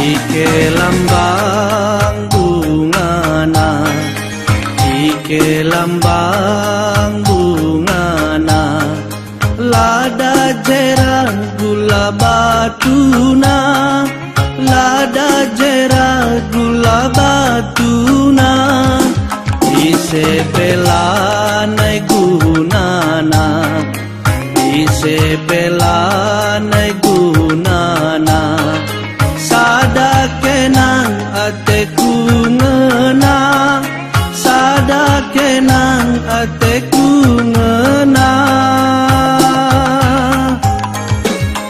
Cike lambang bungana, Cike lambang bungana, lada jerang gula batuna, lada jerang gula batuna, disepela nai gunana, disepela nai gunana, sadakenang ateku ngena, sadakenang ateku ngena.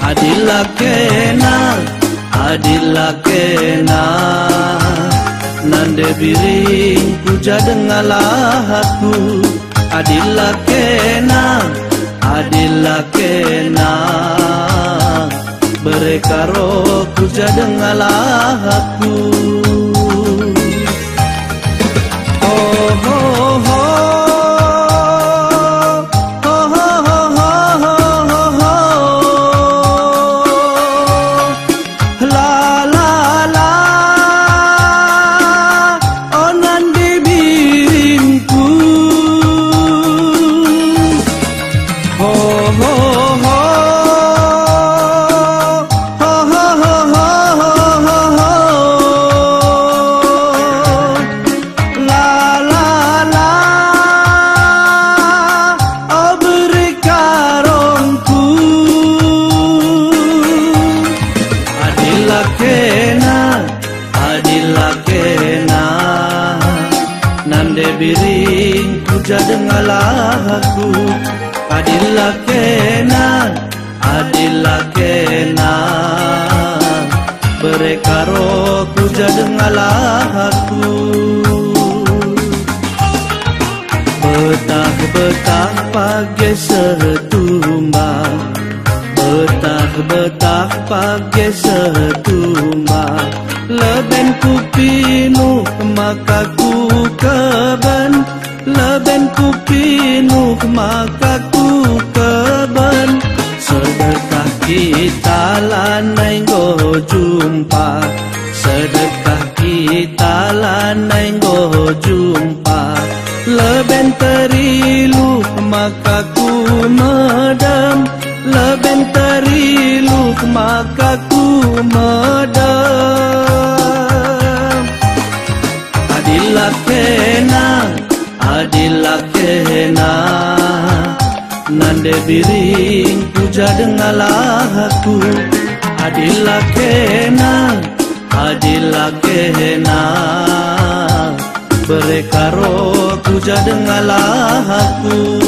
Adillah kena, adillah kena, nande biring puja dengalah aku. Adillah kena, adillah kena, berekaro puja dengalah aku. Oh ho ho, puja dengalah aku. Adillah kena, adillah kena, berekaro puja dengalah aku. Betah-betah pagi setumbang, betah-betah pagi setumbang, leben ku pinuh maka ku keben, leben ku pinuh maka ku keben. Sedekah kita lanai go jumpa, sedekah kita lanai go jumpa, leben terilu maka ku medem, leben terilu maka ku medem. Adillah kena, adillah kena, nande biring puja dengalah aku. Adillah kena, adillah kena, berekaro puja dengalah aku.